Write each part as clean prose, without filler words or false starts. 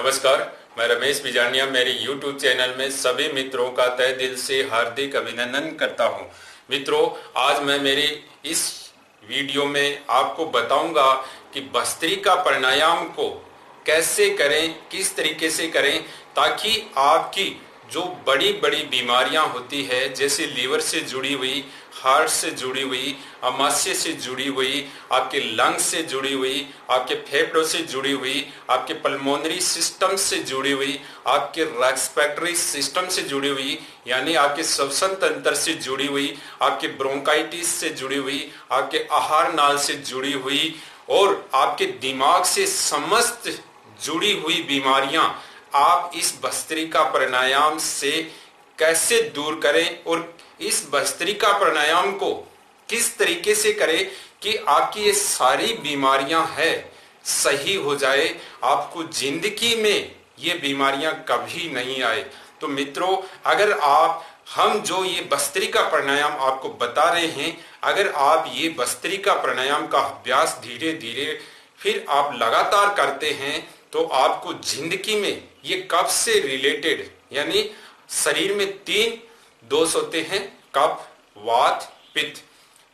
नमस्कार, मैं रमेश बिजानिया मेरे YouTube चैनल में सभी मित्रों का तहे दिल से हार्दिक अभिनंदन करता हूं। मित्रों, आज मैं मेरी इस वीडियो में आपको बताऊंगा कि भस्त्रिका प्राणायाम को कैसे करें, किस तरीके से करें ताकि आपकी जो बड़ी बड़ी बीमारियां होती है, जैसे लीवर से जुड़ी हुई, हार्ट से जुड़ी हुई, आमाशय से जुड़ी हुई, आपके लंग्स से जुड़ी हुई, आपके फेफड़ों से जुड़ी हुई, आपके पल्मोनरी सिस्टम से जुड़ी हुई, आपके रेस्पिरेटरी सिस्टम से जुड़ी हुई, यानी आपके श्वसन तंत्र से जुड़ी हुई, आपके ब्रोंकाइटिस से जुड़ी हुई, आपके आहार नाल से जुड़ी हुई और आपके दिमाग से समस्त जुड़ी हुई बीमारियां आप इस भस्त्रिका प्राणायाम से कैसे दूर करें और इस भस्त्रिका प्राणायाम को किस तरीके से करें कि आपकी ये सारी बीमारियां है सही हो जाए, आपको जिंदगी में ये बीमारियां कभी नहीं आए। तो मित्रों, अगर हम जो ये भस्त्रिका प्राणायाम आपको बता रहे हैं, अगर आप ये भस्त्रिका प्राणायाम का अभ्यास धीरे धीरे फिर आप लगातार करते हैं तो आपको जिंदगी में ये कफ से रिलेटेड, यानी शरीर में 3 दोष होते हैं, कफ, वात, पित्त।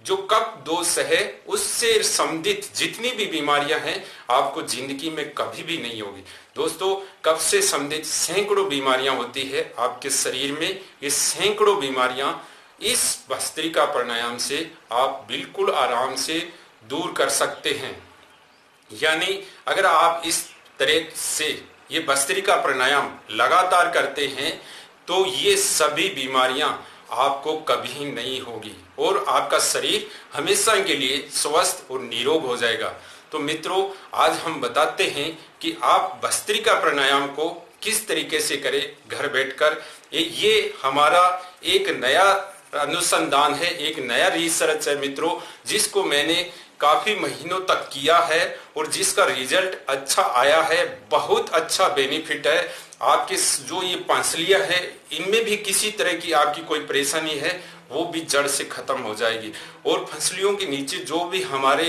जो कफ दोष है उससे संबंधित जितनी भी बीमारियां हैं आपको जिंदगी में कभी भी नहीं होगी। दोस्तों, कफ से संबंधित सैकड़ों बीमारियां होती है आपके शरीर में। ये सैकड़ों बीमारियां इस भस्त्रिका प्राणायाम से आप बिल्कुल आराम से दूर कर सकते हैं। यानी अगर आप इस तरह से ये भस्त्रिका प्राणायाम लगातार करते हैं तो ये सभी बीमारियां आपको कभी नहीं होगी और आपका शरीर हमेशा के लिए स्वस्थ और निरोग हो जाएगा। तो मित्रों, आज हम बताते हैं कि आप भस्त्रिका प्राणायाम को किस तरीके से करें घर बैठकर। ये हमारा एक नया अनुसंधान है, एक नया रिसर्च है मित्रों, जिसको मैंने काफी महीनों तक किया है और जिसका रिजल्ट अच्छा आया है। बहुत अच्छा बेनिफिट है। आपके जो ये पांसलियां है इनमें भी किसी तरह की आपकी कोई परेशानी है वो भी जड़ से खत्म हो जाएगी। और फंसलियों के नीचे जो भी हमारे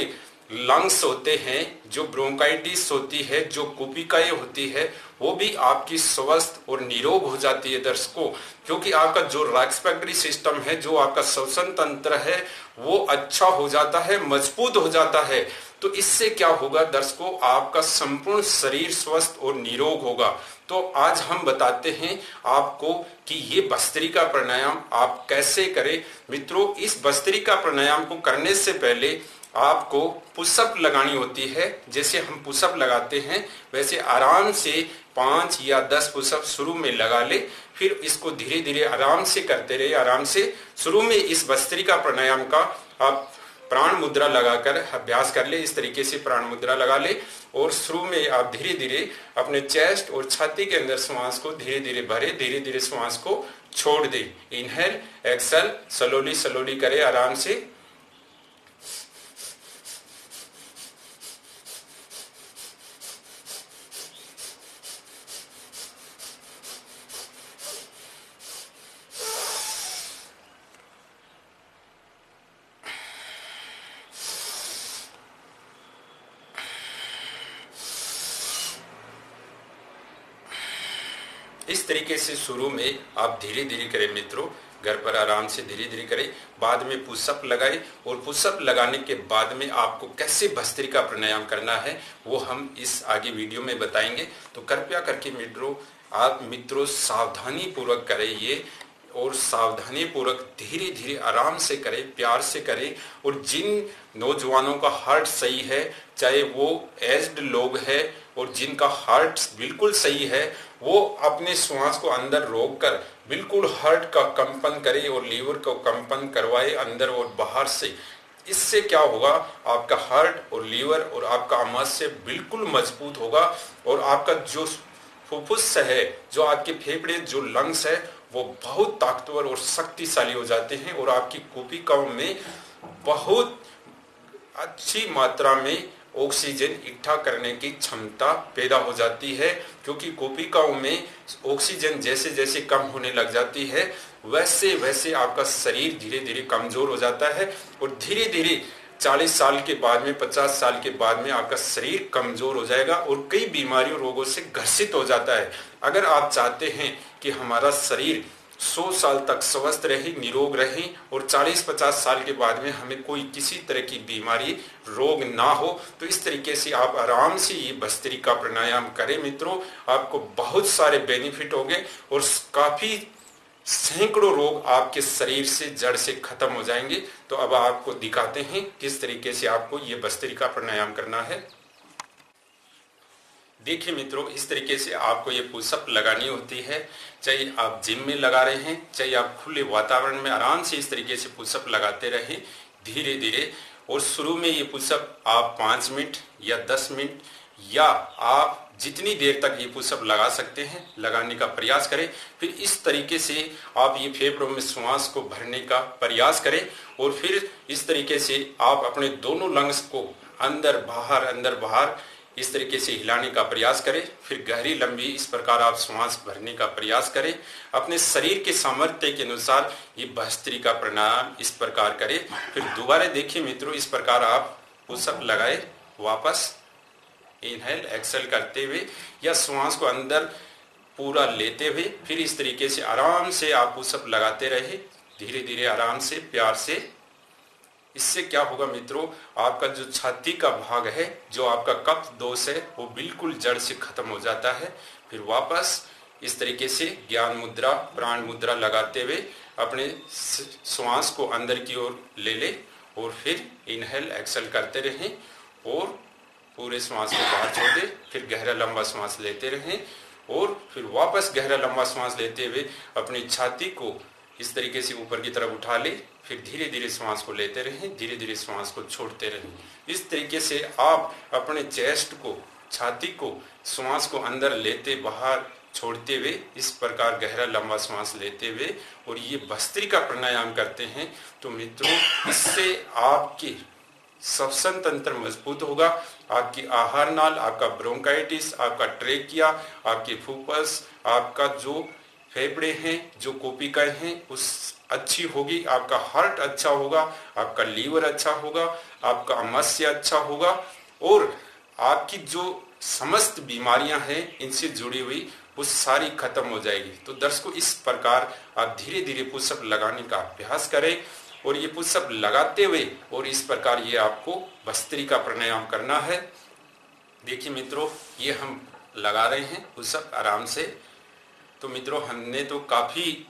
लंग्स होते हैं, जो ब्रोंकाइटिस होती है, जो कुपिकाएं होती है, वो भी आपकी स्वस्थ और निरोग हो जाती है दर्शकों। क्योंकि आपका जो रेस्पिरेटरी सिस्टम है, जो आपका श्वसन तंत्र है, वो अच्छा हो जाता है, मजबूत हो जाता है। तो इससे क्या होगा दर्शकों, आपका संपूर्ण शरीर स्वस्थ और निरोग होगा। तो आज हम बताते हैं आपको कि ये भस्त्रिका प्राणायाम आप कैसे करें। मित्रों, इस भस्त्रिका प्राणायाम को करने से पहले आपको पुशअप लगानी होती है। जैसे हम पुशअप लगाते हैं वैसे आराम से 5 या 10 पुशअप शुरू में लगा ले, फिर इसको धीरे धीरे आराम से करते रहे। आराम से शुरू में इस भस्त्रिका प्राणायाम का आप प्राण मुद्रा लगाकर अभ्यास कर ले। इस तरीके से प्राण मुद्रा लगा ले और शुरू में आप धीरे धीरे अपने चेस्ट और छाती के अंदर श्वास को धीरे धीरे भरे, धीरे धीरे श्वास को छोड़ दे। इनहेल एक्सेल स्लोली स्लोली करे आराम से। इस तरीके से शुरू में आप धीरे धीरे करें मित्रों, घर पर आराम से धीरे धीरे करें। बाद में पुशअप लगाएं और पुशअप लगाने के बाद में आपको कैसे भस्त्रिका प्राणायाम करना है वो हम इस आगे वीडियो में बताएंगे। तो कृपया करके मित्रों सावधानी पूर्वक करें ये, और सावधानी पूर्वक धीरे धीरे आराम से करें, प्यार से करें। और जिन नौजवानों का हार्ट सही है, चाहे वो एज्ड लोग हैं और जिनका हार्ट बिल्कुल सही है, वो अपने श्वास को अंदर रोक कर बिल्कुल हार्ट का कंपन करे और लीवर को कंपन करवाए अंदर और बाहर से। इससे क्या होगा, आपका हार्ट और लीवर और आपका आमाशय बिल्कुल मजबूत होगा और आपका जो फुफ्फुस है, जो आपके फेफड़े, जो लंग्स है, वो बहुत ताकतवर और शक्तिशाली हो जाते हैं और आपकी कोशिकाओं में बहुत अच्छी मात्रा में ऑक्सीजन इकट्ठा करने की क्षमता पैदा हो जाती है। क्योंकि कोशिकाओं में ऑक्सीजन जैसे जैसे कम होने लग जाती है वैसे वैसे आपका शरीर धीरे धीरे कमजोर हो जाता है और धीरे धीरे 40 साल के बाद में, 50 साल के बाद में आपका शरीर कमजोर हो जाएगा और कई बीमारियों रोगों से ग्रसित हो जाता है। अगर आप चाहते हैं कि हमारा शरीर 100 साल तक स्वस्थ रहे, निरोग रहे और 40-50 साल के बाद में हमें कोई किसी तरह की बीमारी, रोग ना हो, तो इस तरीके से आप आराम से ये भस्त्रिका प्राणायाम करें मित्रों। आपको बहुत सारे बेनिफिट होंगे और काफी सैकड़ों रोग आपके शरीर से जड़ से खत्म हो जाएंगे। तो अब आपको दिखाते हैं किस तरीके से आपको ये भस्त्रिका प्राणायाम करना है। देखिए मित्रों, इस तरीके से आपको ये पुशअप लगानी होती है, चाहे आप जिम में लगा रहे हैं, चाहे आप खुले वातावरण में आराम से इस तरीके से पुशअप लगाते रहें धीरे धीरे। और शुरू में ये पुशअप आप 5 मिनट या 10 मिनट या आप जितनी देर तक ये पुशअप लगा सकते हैं लगाने का प्रयास करें। फिर इस तरीके से आप ये फेफड़ों में श्वास को भरने का प्रयास करें और फिर इस तरीके से आप अपने दोनों लंग्स को अंदर बाहर इस तरीके से हिलाने का प्रयास करें। फिर गहरी लंबी इस प्रकार आप श्वास भरने का प्रयास करें। अपने शरीर के सामर्थ्य के अनुसार ये भस्त्रिका प्राणायाम इस प्रकार करें। फिर दोबारा देखिए मित्रों, इस प्रकार आप पुशअप लगाए, वापस इनहेल एक्सेल करते हुए या श्वास को अंदर पूरा लेते हुए फिर इस तरीके से आराम से आप पुशअप लगाते रहे धीरे धीरे, आराम से, प्यार से। इससे क्या होगा मित्रों, आपका जो छाती का भाग है, जो आपका कफ दोष है, वो बिल्कुल जड़ से खत्म हो जाता है। फिर वापस इस तरीके से ज्ञान मुद्रा, प्राण मुद्रा लगाते हुए अपने श्वास को अंदर की ओर ले ले और फिर इनहेल एक्सेल करते रहें और पूरे श्वास को बाहर छोड़ दे। फिर गहरा लंबा श्वास लेते रहें और फिर वापस गहरा लंबा श्वास लेते हुए अपनी छाती को इस तरीके से ऊपर की तरफ उठा ले। फिर धीरे धीरे श्वास को लेते रहें, धीरे धीरे श्वास को छोड़ते रहें। इस तरीके से आप अपने चेस्ट को, छाती को, श्वास को अंदर लेते बाहर छोड़ते हुए इस प्रकार गहरा लंबा श्वास लेते हुए और ये भस्त्रिका प्राणायाम करते हैं तो मित्रों, इससे आपकी श्वसन तंत्र मजबूत होगा, आपकी आहार नाल, आपका ब्रोंकाइटिस, आपका ट्रेकिया, आपके फुफ्फुस, आपका जो फेफड़े हैं, जो कोशिकाएं हैं, उस अच्छी होगी, आपका हार्ट अच्छा होगा, आपका लीवर अच्छा होगा, आपका आमाशय अच्छा होगा और आपकी जो समस्त बीमारियां हैं इनसे जुड़ी हुई वो सारी खत्म हो जाएगी। तो दर्शकों, इस प्रकार आप धीरे धीरे पुशअप लगाने का अभ्यास करें और ये पुशअप लगाते हुए और इस प्रकार ये आपको भस्त्रिका प्राणायाम करना है। देखिए मित्रों, ये हम लगा रहे हैं पुशअप आराम से। तो मित्रों, हमने तो काफी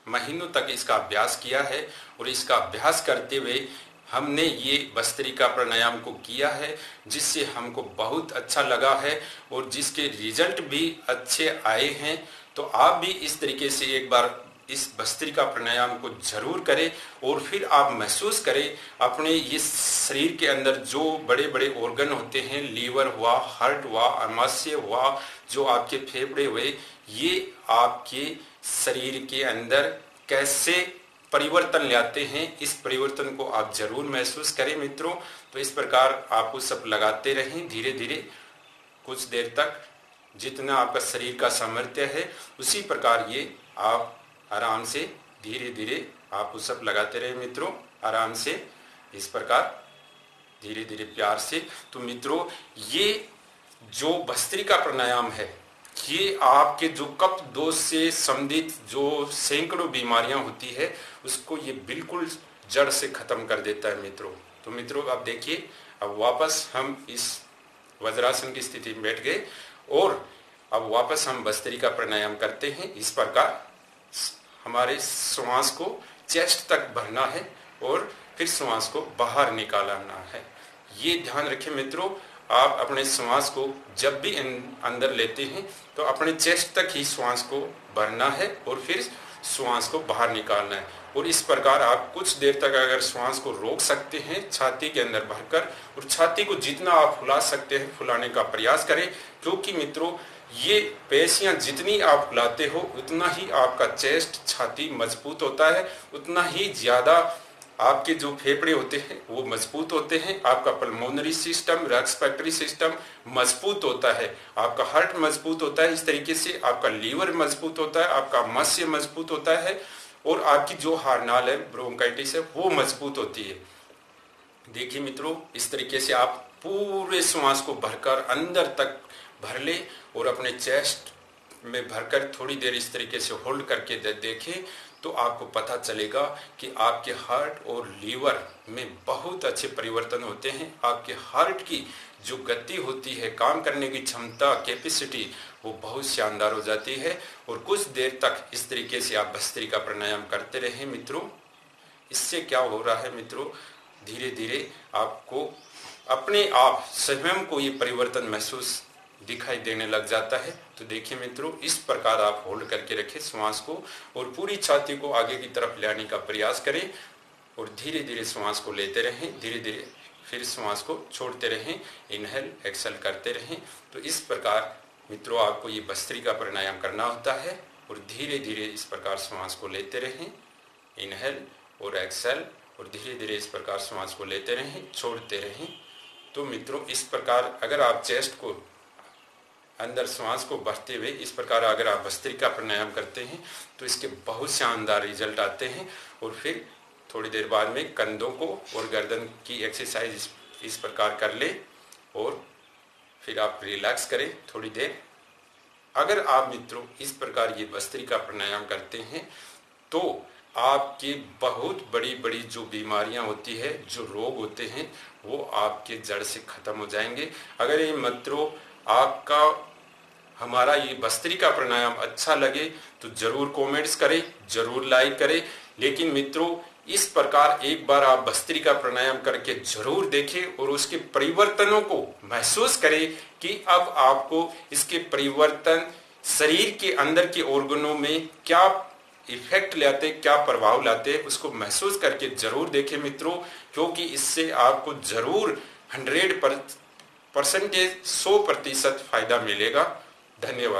महीनों तक इसका अभ्यास किया है और इसका अभ्यास करते हुए हमने ये भस्त्रिका प्राणायाम को किया है, जिससे हमको बहुत अच्छा लगा है और जिसके रिजल्ट भी अच्छे आए हैं। तो आप भी इस तरीके से एक बार इस भस्त्रिका प्राणायाम को जरूर करें और फिर आप महसूस करें अपने ये शरीर के अंदर जो बड़े बड़े ऑर्गन होते हैं, लीवर हुआ, हार्ट हुआ, आमाशय हुआ, जो आपके फेफड़े हुए, ये आपके शरीर के अंदर कैसे परिवर्तन लाते हैं। इस परिवर्तन को आप जरूर महसूस करें मित्रों। तो इस प्रकार आप वो सब लगाते रहें धीरे धीरे कुछ देर तक, जितना आपका शरीर का सामर्थ्य है उसी प्रकार ये आप आराम से धीरे धीरे आप वो सब लगाते रहे मित्रों, आराम से इस प्रकार धीरे धीरे प्यार से। तो मित्रों, ये जो भस्त्रिका प्राणायाम है, ये आपके जो कफ दोष से संबंधित जो सैकड़ों बीमारियां होती है उसको ये बिल्कुल जड़ से खत्म कर देता है मित्रों। तो मित्रों, अब देखिए, अब वापस हम इस वज्रासन की स्थिति में बैठ गए और अब वापस हम भस्त्रिका प्राणायाम करते हैं। इस प्रकार हमारे श्वास को चेस्ट तक भरना है और फिर श्वास को बाहर निकालना है। ये ध्यान रखें मित्रों, आप अपने श्वास को जब भी अंदर लेते हैं तो अपने चेस्ट तक ही श्वास को भरना है और फिर श्वास को बाहर निकालना है। और इस प्रकार आप कुछ देर तक अगर श्वास को रोक सकते हैं छाती के अंदर भरकर, और छाती को जितना आप फुला सकते हैं फुलाने का प्रयास करें, क्योंकि मित्रों ये पेशियां जितनी आप फुलाते हो उतना ही आपका चेस्ट, छाती मजबूत होता है, उतना ही ज्यादा आपके जो फेफड़े होते हैं वो मजबूत होते हैं, आपका पल्मोनरी सिस्टम, रेस्पिरेटरी सिस्टम मजबूत होता है, आपका हार्ट मजबूत होता है, इस तरीके से आपका लीवर मजबूत होता है, आपका आमाशय मजबूत होता है और आपकी जो हार्नाल है, ब्रोंकाइटिस है, वो मजबूत होती है। देखिए मित्रों, इस तरीके से आप पूरे श्वास को भरकर अंदर तक भर ले और अपने चेस्ट में भरकर थोड़ी देर इस तरीके से होल्ड करके देखें तो आपको पता चलेगा कि आपके हार्ट और लीवर में बहुत अच्छे परिवर्तन होते हैं। आपके हार्ट की जो गति होती है, काम करने की क्षमता, कैपेसिटी, वो बहुत शानदार हो जाती है। और कुछ देर तक इस तरीके से आप भस्त्रिका प्राणायाम करते रहें मित्रों। इससे क्या हो रहा है मित्रों, धीरे धीरे आपको अपने आप स्वयं को ये परिवर्तन महसूस दिखाई देने लग जाता है। तो देखिए मित्रों, इस प्रकार आप होल्ड करके रखें श्वास को और पूरी छाती को आगे की तरफ लाने का प्रयास करें और धीरे धीरे श्वास को लेते रहें, धीरे धीरे फिर श्वास को छोड़ते रहें, इनहेल एक्सेल करते रहें। तो इस प्रकार मित्रों आपको ये भस्त्रिका प्राणायाम करना होता है और धीरे धीरे इस प्रकार श्वास को लेते रहें, इनहेल और एक्सेल, और धीरे धीरे इस प्रकार श्वास को लेते रहें, छोड़ते रहें। तो मित्रों इस प्रकार अगर आप चेस्ट को अंदर श्वास को भरते हुए इस प्रकार अगर आप भस्त्रिका प्राणायाम करते हैं तो इसके बहुत शानदार रिजल्ट आते हैं। और फिर थोड़ी देर बाद में कंधों को और गर्दन की एक्सरसाइज इस प्रकार कर ले और फिर आप रिलैक्स करें थोड़ी देर। अगर आप मित्रों इस प्रकार ये भस्त्रिका प्राणायाम करते हैं तो आपकी बहुत बड़ी बड़ी जो बीमारियां होती है, जो रोग होते हैं, वो आपके जड़ से खत्म हो जाएंगे। अगर ये मित्रों आपका हमारा ये भस्त्रिका प्राणायाम अच्छा लगे तो जरूर कमेंट्स करें, जरूर लाइक करें। लेकिन मित्रों इस प्रकार एक बार आप भस्त्रिका प्राणायाम करके जरूर देखें और उसके परिवर्तनों को महसूस करें कि अब आपको इसके परिवर्तन शरीर के अंदर के ऑर्गनों में क्या इफेक्ट लाते, क्या प्रभाव लाते, उसको महसूस करके जरूर देखें मित्रों, क्योंकि इससे आपको जरूर 100% 100% फायदा मिलेगा। धन्यवाद।